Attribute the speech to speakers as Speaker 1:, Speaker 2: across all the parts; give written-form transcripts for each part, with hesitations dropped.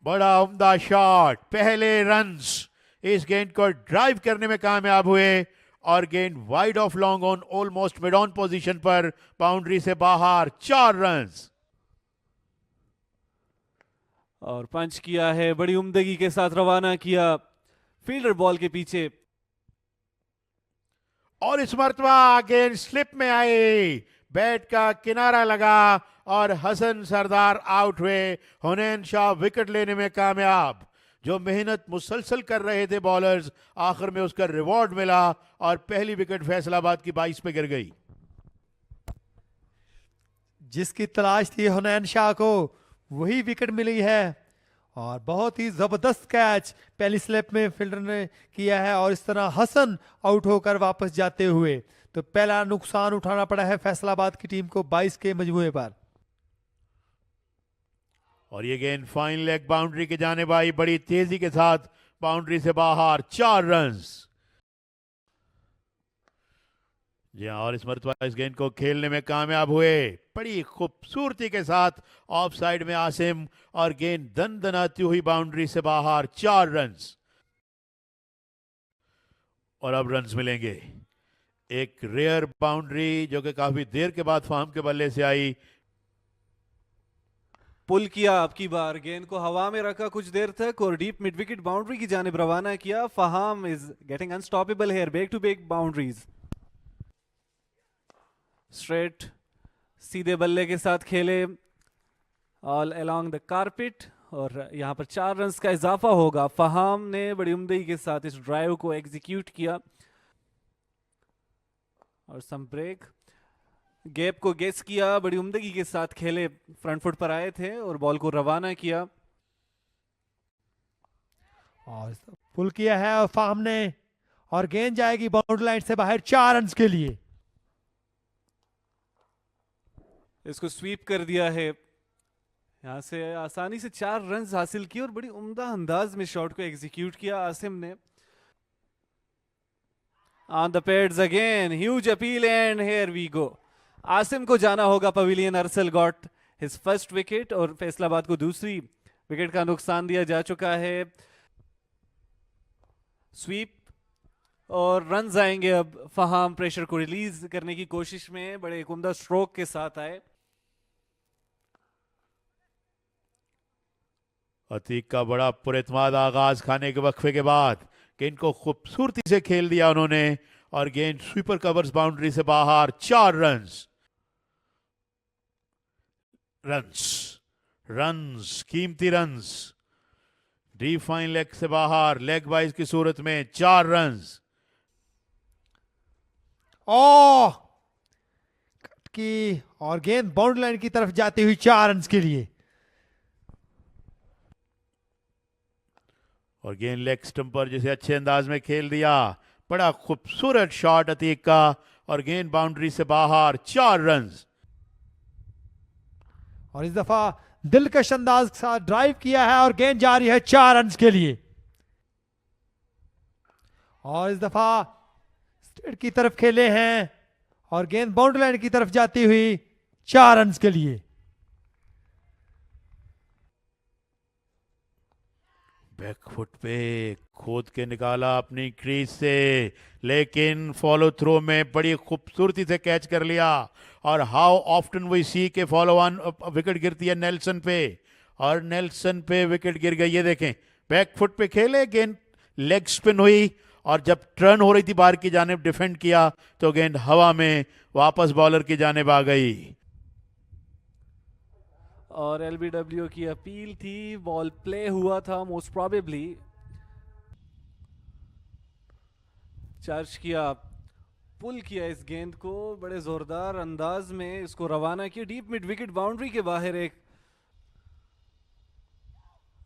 Speaker 1: बड़ा उम्दा शॉट, पहले रन्स इस गेंद को ड्राइव करने में कामयाब हुए और गेंद wide of long on almost mid on position पर, बाउंड्री से बाहर, 4 रन्स।
Speaker 2: और पंच किया है, बड़ी उम्दगी के साथ रवाना किया फील्डर बॉल के पीछे।
Speaker 1: और इस मरतबा गेंद स्लिप में आई, बैट का किनारा लगा और हसन सरदार आउट हुए। हुनैन शाह विकेट लेने में कामयाब। जो मेहनत मुसलसल कर रहे थे बॉलर्स, आखिर में उसका रिवॉर्ड मिला और पहली विकेट फैसलाबाद की 22 पे गिर गई।
Speaker 3: जिसकी तलाश थी हुनैन शाह को, वही विकेट मिली है और बहुत ही जबरदस्त कैच पहली स्लिप में फील्डर ने किया है और इस तरह हसन आउट होकर वापस जाते हुए तो पहला नुकसान उठाना पड़ा है फैसलाबाद की टीम को 22 के मजमूए पर।
Speaker 1: और ये गेंद फाइन लेग बाउंड्री के जानिब आई, बड़ी तेजी के साथ बाउंड्री से बाहर, 4 रन्स। जी हाँ, और इस मरतबा इस गेंद को खेलने में कामयाब हुए, बड़ी खूबसूरती के साथ ऑफ साइड में आसिम और गेंद दन दनाती हुई बाउंड्री से बाहर, 4 रन्स। और अब रन्स मिलेंगे। एक रेयर बाउंड्री जो कि काफी देर के बाद फाहम के बल्ले से आई।
Speaker 2: पुल किया आपकी बार, गेंद को हवा में रखा कुछ देर तक और डीप मिड विकेट बाउंड्री की जानिब रवाना किया। Faham is getting unstoppable here, back to back boundaries. Straight सीधे बल्ले के साथ खेले ऑल अलोंग द कारपेट और यहां पर 4 रन्स का इजाफा होगा। फहाम ने बड़ी उम्दगी के साथ इस ड्राइव को एग्जीक्यूट किया और सम ब्रेक गैप को गेस किया, बड़ी उम्दगी के साथ खेले, फ्रंट फुट पर आए थे और बॉल को रवाना किया
Speaker 3: और पुल किया है और फाहम ने और गेंद जाएगी बाउंड्री लाइन से बाहर 4 रन्स के लिए।
Speaker 2: इसको स्वीप कर दिया है, यहां से आसानी से 4 रन्स हासिल किए और बड़ी उम्दा अंदाज में शॉट को एग्जीक्यूट किया आसिम ने। On the pads again, huge appeal and here we go. Asim को जाना होगा pavilion. Arsal got his first wicket और फैसलाबाद को दूसरी विकेट का नुकसान दिया जा चुका है। स्वीप और रन्स आएंगे अब। फहाम प्रेशर को रिलीज करने की कोशिश में बड़े उम्दा स्ट्रोक के साथ आए।
Speaker 1: अतीक का बड़ा पुरएतमाद आगाज खाने के वक्फे के बाद गेंद को खूबसूरती से खेल दिया उन्होंने और गेंद स्वीपर कवर्स बाउंड्री से बाहर, 4 रन्स। रन्स रन्स कीमती रन्स, डी फाइन लेग से बाहर, लेग वाइज की सूरत में 4 रन्स।
Speaker 3: कट की और गेंद बाउंड्री लाइन की तरफ जाती हुई 4 रन्स के लिए।
Speaker 1: और गेंद लेग स्टंप पर जिसे अच्छे अंदाज में खेल दिया, बड़ा खूबसूरत शॉट अतीक का और गेंद बाउंड्री से बाहर, 4 रन्स।
Speaker 3: और इस दफा दिलकश अंदाज के साथ ड्राइव किया है और गेंद जा रही है 4 रन्स के लिए। और इस दफा स्ट्रेट की तरफ खेले हैं और गेंद बाउंड्री लाइन की तरफ जाती हुई 4 रन्स के लिए।
Speaker 1: बैक फुट पे खोद के निकाला अपनी क्रीज से, लेकिन फॉलो थ्रो में बड़ी खूबसूरती से कैच कर लिया। और हाउ ऑफ्टन वी सी के फॉलो ऑन विकेट गिरती है नेल्सन पे और नेल्सन पे विकेट गिर गई। ये देखें, बैक फुट पे खेले, गेंद लेग स्पिन हुई और जब टर्न हो रही थी बाहर की जानिब डिफेंड किया तो गेंद हवा में वापस बॉलर की जानिब आ गई।
Speaker 2: और एलबीडब्ल्यू की अपील थी, बॉल प्ले हुआ था मोस्ट प्रोबेबली। चार्ज किया, पुल किया इस गेंद को बड़े जोरदार अंदाज में, इसको रवाना किया डीप मिड विकेट बाउंड्री के बाहर एक।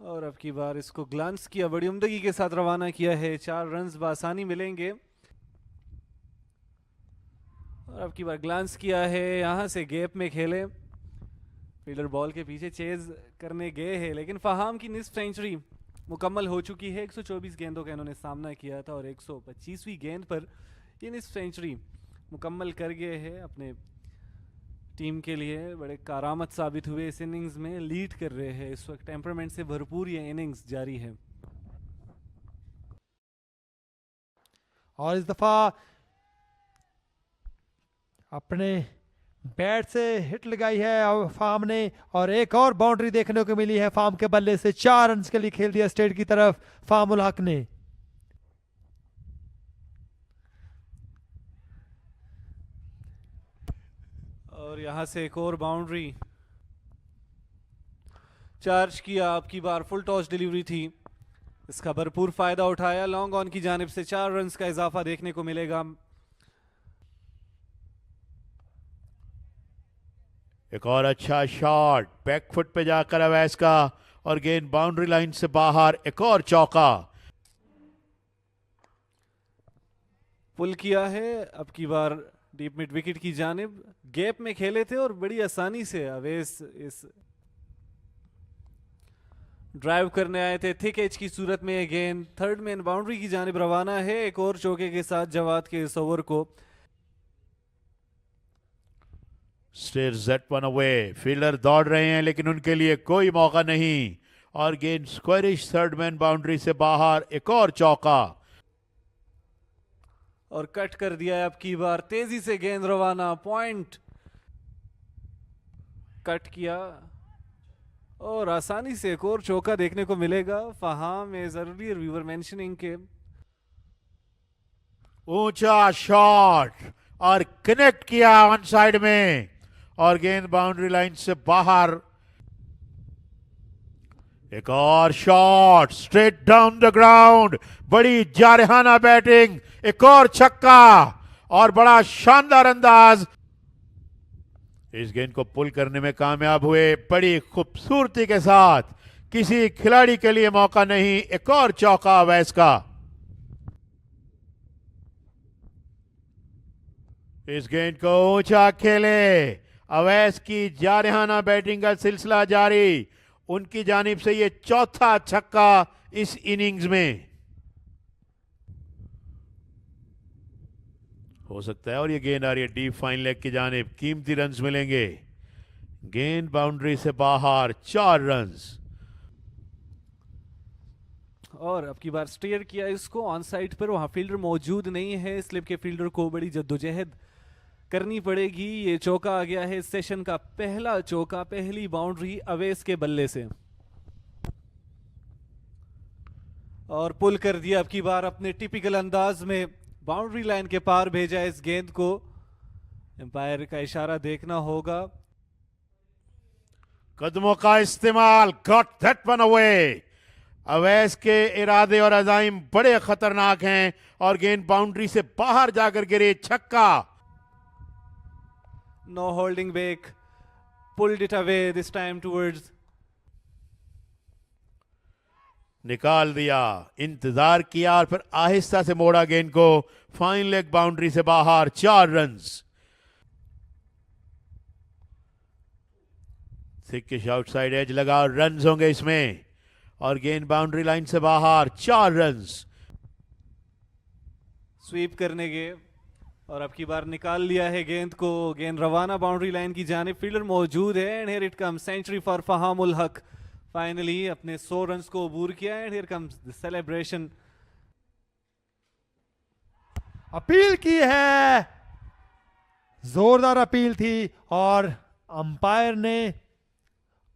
Speaker 2: और अब की बार इसको ग्लांस किया, बड़ी उम्दगी के साथ रवाना किया है। 4 रन्स बासानी मिलेंगे। और अब की बार ग्लांस किया है, यहां से गैप में खेले, फील्डर बॉल के पीछे चेज करने गए हैं, लेकिन फहाम की निस्फ सेंचुरी मुकम्मल हो चुकी है। 124 गेंदों का इन्होंने सामना किया था और 125वीं गेंद पर ये निस्फ सेंचुरी मुकम्मल कर गए हैं अपने टीम के लिए बड़े करामत साबित हुए इस इनिंग्स में, लीड कर रहे हैं इस वक्त, टेम्परामेंट से भरपूर ये इनिंग्स जारी है।
Speaker 3: और इस दफा अपने बैट से हिट लगाई है फार्म ने और एक और बाउंड्री देखने को मिली है फार्म के बल्ले से। 4 रन के लिए खेल दिया स्ट्रेट की तरफ फार्मुल हक ने।
Speaker 2: और यहां से एक और बाउंड्री चार्ज किया, आपकी बार फुल टॉस डिलीवरी थी, इसका भरपूर फायदा उठाया। लॉन्ग ऑन की जानिब से 4 रन का इजाफा देखने को मिलेगा।
Speaker 1: एक और अच्छा शॉट बैक फुट पे जाकर अवैस का और गेंद बाउंड्री लाइन से बाहर। एक और चौका
Speaker 2: पुल किया है, अब की बार डीप मिड विकेट की जानिब। गैप में खेले थे और बड़ी आसानी से अवेस इस ड्राइव करने आए थे थिक एज की सूरत में। गेंद थर्ड मैन बाउंड्री की जानिब रवाना है, एक और चौके के साथ जवाद के इस ओवर को।
Speaker 1: Stairs that one away. Fielder दौड़ रहे हैं लेकिन उनके लिए कोई मौका नहीं और गेंद स्क्वायरिश थर्ड मैन बाउंड्री से बाहर। एक और चौका
Speaker 2: और कट कर दिया है अब की बार, तेजी से गेंद रवाना, पॉइंट कट किया और आसानी से एक और चौका देखने को मिलेगा। Faham is earlier we were mentioning के
Speaker 1: ऊंचा शॉट और कनेक्ट किया ऑन साइड में और गेंद बाउंड्री लाइन से बाहर। एक और shot straight down the ground, बड़ी जारहाना बैटिंग। एक और छक्का और बड़ा शानदार अंदाज। इस गेंद को पुल करने में कामयाब हुए बड़ी खूबसूरती के साथ। किसी खिलाड़ी के लिए मौका नहीं। एक और चौका अवैस का। इस गेंद को ऊंचा खेले, अवैस की जारहाना बैटिंग का सिलसिला जारी। उनकी जानिब से ये चौथा छक्का इस इनिंग्स में हो सकता है और ये गेंद आ रही है डीप फाइन लेग की जानिब। कीमती रन्स मिलेंगे। गेंद बाउंड्री से बाहर, 4 रन्स।
Speaker 2: और अब की बार स्टेयर किया इसको ऑन साइड पर, वहां फील्डर मौजूद नहीं है। स्लिप के फील्डर को बड़ी जद्दोजहद करनी पड़ेगी। ये चौका आ गया है इस सेशन का पहला चौका, पहली बाउंड्री अवेस के बल्ले से और पुल कर दिया अब की बार अपने टिपिकल अंदाज में। बाउंड्री लाइन के पार भेजा इस गेंद को। एम्पायर का इशारा देखना होगा।
Speaker 1: कदमों का इस्तेमाल, got that one away. Awais के इरादे और अजाइम बड़े खतरनाक हैं और गेंद बाउंड्री से बाहर जाकर गिरे। छक्का।
Speaker 2: No holding back, pulled it away this time towards.
Speaker 1: निकाल दिया, इंतजार किया और फिर आहिस्ता से मोड़ा गेंद को फाइन लेग बाउंड्री से बाहर। 4 रन्स। थिकिश आउटसाइड एज लगा, रन्स होंगे इसमें और गेंद बाउंड्री लाइन से बाहर। 4 रन्स।
Speaker 2: स्वीप करने गए और अब की बार निकाल लिया है गेंद को। गेंद रवाना बाउंड्री लाइन की जानिब, फील्डर मौजूद है and here it comes century for Fahamul Haq. Finally अपने 100 रन्स को अबूर किया and here comes the celebration.
Speaker 3: Appeal की है, जोरदार अपील थी और अंपायर ने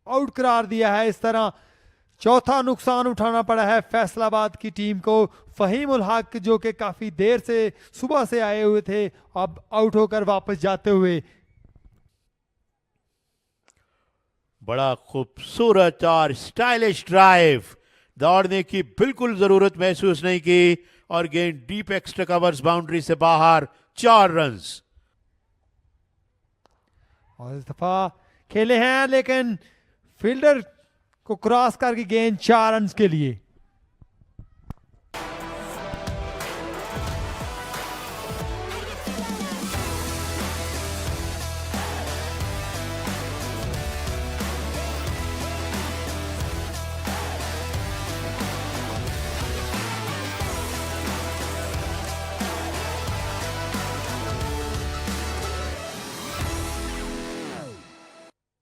Speaker 3: आउट करार दिया है। इस तरह चौथा नुकसान उठाना पड़ा है फैसलाबाद की टीम को। फहीम उल हक जो कि काफी देर से सुबह से आए हुए थे, अब आउट होकर वापस जाते हुए।
Speaker 1: बड़ा खूबसूरत और स्टाइलिश ड्राइव, दौड़ने की बिल्कुल जरूरत महसूस नहीं की और गेंद डीप एक्स्ट्रा कवर्स बाउंड्री से बाहर। 4 रन्स।
Speaker 3: और इस दफा खेले हैं लेकिन फील्डर को क्रॉस करके गेंद 4 रन के लिए।